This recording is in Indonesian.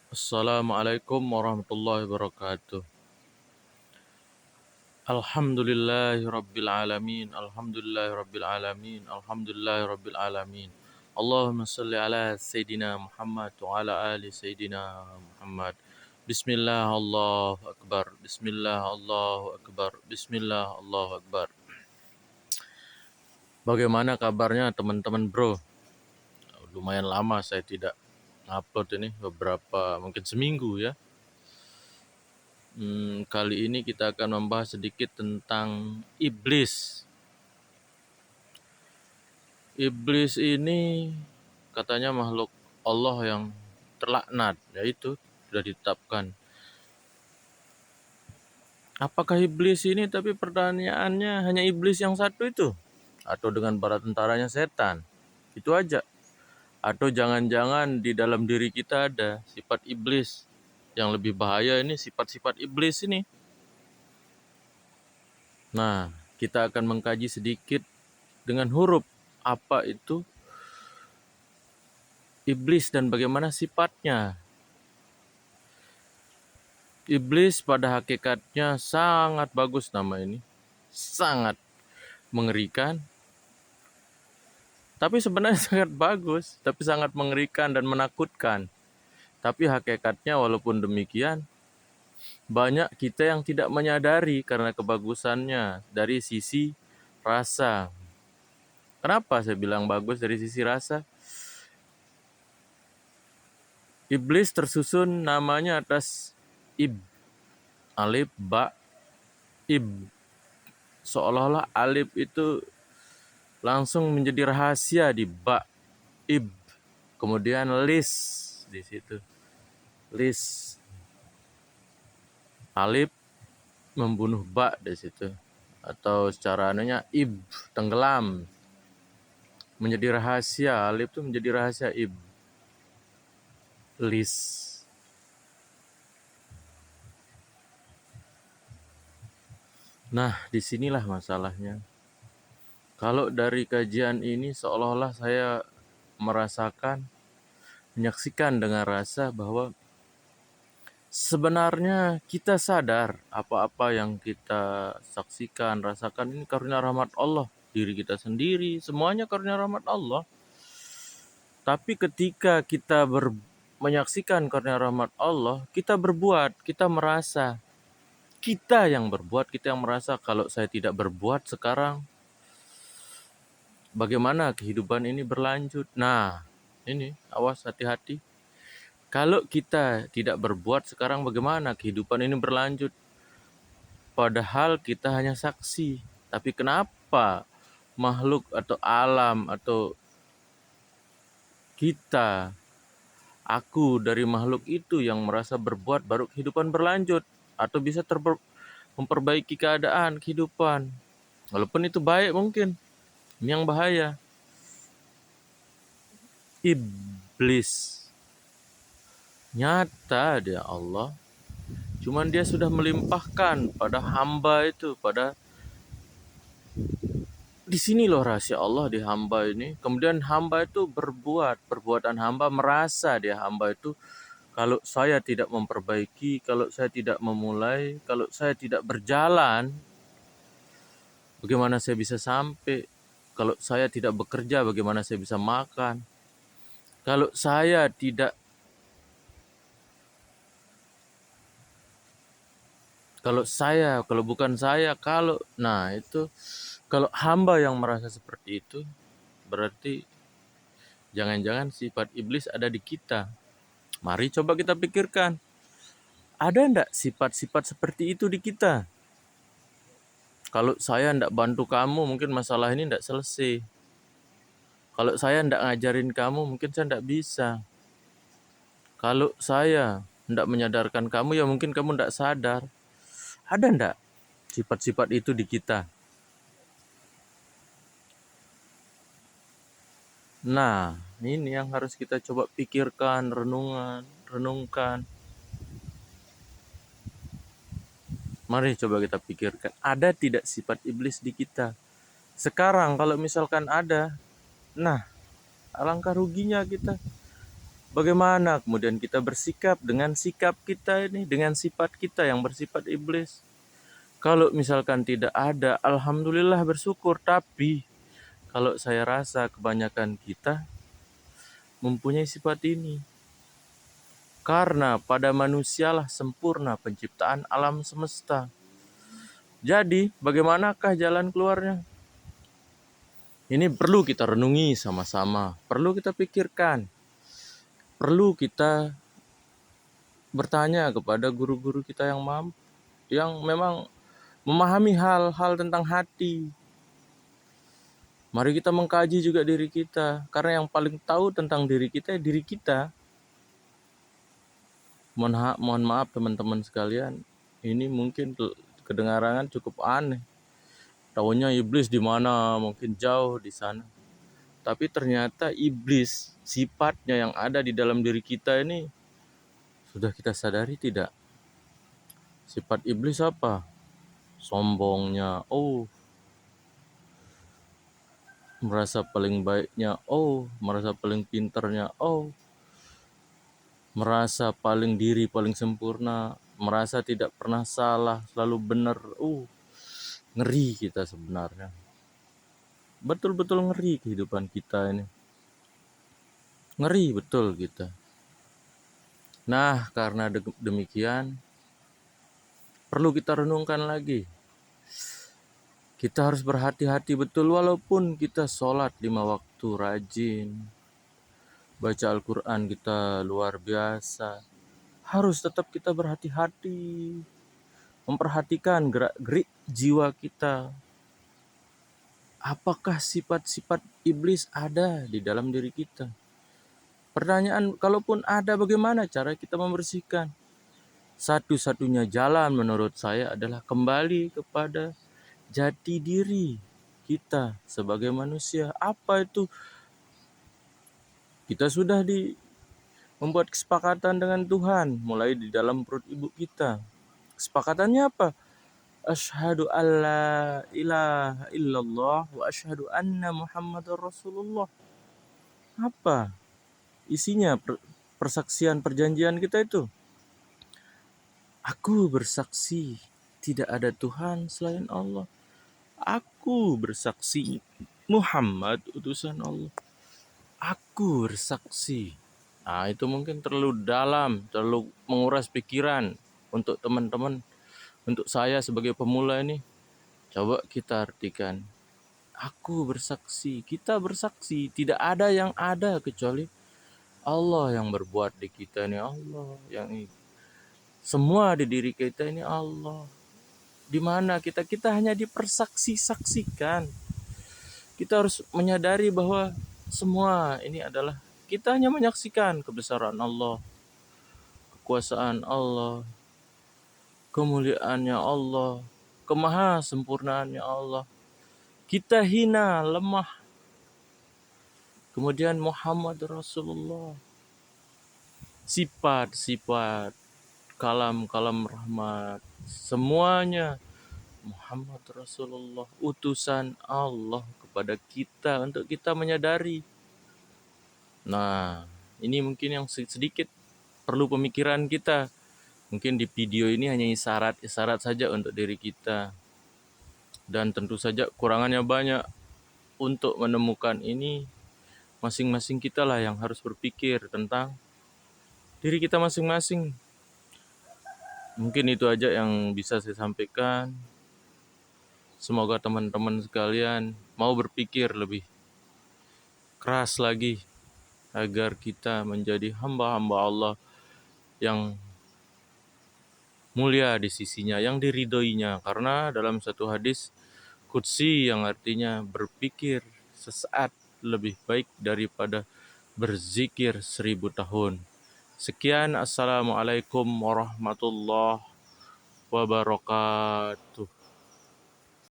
Assalamualaikum warahmatullahi wabarakatuh. Alhamdulillahirabbil alamin. Alhamdulillahirabbil alamin. Allahumma shalli ala sayidina Muhammad wa ala ali sayidina Muhammad. Bismillah Allahu akbar. Bismillah Allahu akbar. Bismillah Allahu akbar. Bagaimana kabarnya teman-teman bro? Lumayan lama saya tidak upload ini, beberapa mungkin seminggu ya. Kali ini kita akan membahas sedikit tentang iblis. Iblis ini katanya makhluk Allah yang terlaknat, yaitu sudah ditetapkan. Apakah iblis ini, tapi pertanyaannya hanya iblis yang satu itu? Atau dengan bala tentaranya setan? Itu aja. Atau jangan-jangan di dalam diri kita ada sifat iblis. Yang lebih bahaya ini sifat-sifat iblis ini. Nah, kita akan mengkaji sedikit dengan huruf apa itu iblis dan bagaimana sifatnya. Iblis pada hakikatnya sangat bagus nama ini. Sangat mengerikan. Tapi sebenarnya sangat bagus, tapi sangat mengerikan dan menakutkan. Tapi hakikatnya walaupun demikian, banyak kita yang tidak menyadari karena kebagusannya dari sisi rasa. Kenapa saya bilang bagus dari sisi rasa? Iblis tersusun namanya atas ib, alif, ba, ib. Seolah-olah alif itu langsung menjadi rahasia di ba, ib. Kemudian lis di situ. Lis. Alif membunuh ba di situ. Atau secara anunya ib, tenggelam. Menjadi rahasia, alif itu menjadi rahasia ib. Lis. Nah, disinilah masalahnya. Kalau dari kajian ini seolah-olah saya menyaksikan dengan rasa bahwa sebenarnya kita sadar apa-apa yang kita saksikan, rasakan ini karunia rahmat Allah. Diri kita sendiri, semuanya karunia rahmat Allah. Tapi ketika kita menyaksikan karunia rahmat Allah, kita berbuat, kita merasa. Kita yang berbuat, kita yang merasa kalau saya tidak berbuat sekarang, bagaimana kehidupan ini berlanjut. Nah, ini awas hati-hati. Kalau kita tidak berbuat sekarang, bagaimana kehidupan ini berlanjut? Padahal kita hanya saksi. Tapi kenapa makhluk atau alam atau kita, aku dari makhluk itu yang merasa berbuat baru kehidupan berlanjut atau bisa memperbaiki keadaan kehidupan. Walaupun itu baik mungkin. Ini yang bahaya. Iblis. Nyata dia Allah. Cuman dia sudah melimpahkan pada hamba itu, di sini loh rahasia Allah di hamba ini. Kemudian hamba itu perbuatan hamba merasa dia hamba itu, kalau saya tidak memperbaiki, kalau saya tidak memulai, kalau saya tidak berjalan, bagaimana saya bisa sampai? Kalau saya tidak bekerja, bagaimana saya bisa makan? Kalau saya tidak, kalau bukan saya, nah itu, kalau hamba yang merasa seperti itu, berarti jangan-jangan sifat iblis ada di kita. Mari coba kita pikirkan. Ada enggak sifat-sifat seperti itu di kita? Kalau saya enggak bantu kamu, mungkin masalah ini enggak selesai. Kalau saya enggak ngajarin kamu, mungkin saya enggak bisa. Kalau saya enggak menyadarkan kamu, ya mungkin kamu enggak sadar. Ada enggak sifat-sifat itu di kita? Nah, ini yang harus kita coba pikirkan, renungkan. Mari coba kita pikirkan, ada tidak sifat iblis di kita? Sekarang kalau misalkan ada, nah alangkah ruginya kita. Bagaimana kemudian kita bersikap dengan sikap kita ini, dengan sifat kita yang bersifat iblis? Kalau misalkan tidak ada, alhamdulillah bersyukur. Tapi kalau saya rasa kebanyakan kita mempunyai sifat ini. Karena pada manusialah sempurna penciptaan alam semesta. Jadi, bagaimanakah jalan keluarnya? Ini perlu kita renungi sama-sama, perlu kita pikirkan, perlu kita bertanya kepada guru-guru kita yang mampu, yang memang memahami hal-hal tentang hati. Mari kita mengkaji juga diri kita, karena yang paling tahu tentang diri kita ya diri kita. Mohon maaf teman-teman sekalian, ini mungkin kedengaran cukup aneh. Taunya iblis di mana? Mungkin jauh di sana. Tapi ternyata iblis, sifatnya yang ada di dalam diri kita ini, sudah kita sadari tidak? Sifat iblis apa? Sombongnya, merasa paling baiknya, merasa paling pintarnya, merasa paling diri paling sempurna, merasa tidak pernah salah, selalu benar. Ngeri kita sebenarnya. Betul-betul ngeri kehidupan kita ini. Ngeri betul kita. Nah, karena demikian, perlu kita renungkan lagi. Kita harus berhati-hati betul, walaupun kita sholat 5 waktu rajin, baca Al-Quran kita luar biasa, harus tetap kita berhati-hati, memperhatikan gerak-gerik jiwa kita. Apakah sifat-sifat iblis ada di dalam diri kita? Pertanyaan, kalaupun ada, bagaimana cara kita membersihkan? Satu-satunya jalan menurut saya adalah kembali kepada jati diri kita sebagai manusia. Apa itu? Kita sudah membuat kesepakatan dengan Tuhan mulai di dalam perut ibu kita. Kesepakatannya apa? Asyhadu alla ilaha illallah wa asyhadu anna Muhammadar Rasulullah. Apa isinya persaksian perjanjian kita itu? Aku bersaksi tidak ada Tuhan selain Allah. Aku bersaksi Muhammad utusan Allah. Aku bersaksi. Nah, itu mungkin terlalu dalam, terlalu menguras pikiran untuk teman-teman. Untuk saya sebagai pemula ini, coba kita artikan. Aku bersaksi, kita bersaksi, tidak ada yang ada kecuali Allah yang berbuat di kita ini. Allah yang ini. Semua di diri kita ini Allah. Di mana kita hanya dipersaksi-saksikan. Kita harus menyadari bahwa semua ini adalah kita hanya menyaksikan kebesaran Allah, kekuasaan Allah, kemuliaannya Allah, kemahasempurnaannya Allah. Kita hina, lemah. Kemudian Muhammad Rasulullah. Sifat-sifat, kalam-kalam rahmat, semuanya Muhammad Rasulullah, utusan Allah kepada kita untuk kita menyadari. Nah, ini mungkin yang sedikit perlu pemikiran kita. Mungkin di video ini hanya isyarat-isyarat saja untuk diri kita. Dan tentu saja kurangannya banyak. Untuk menemukan ini, masing-masing kita lah yang harus berpikir tentang diri kita masing-masing. Mungkin itu aja yang bisa saya sampaikan. Semoga teman-teman sekalian mau berpikir lebih keras lagi agar kita menjadi hamba-hamba Allah yang mulia di sisinya, yang diridhoinya. Karena dalam satu hadis qudsi yang artinya berpikir sesaat lebih baik daripada berzikir 1000 tahun. Sekian, assalamualaikum warahmatullahi wabarakatuh.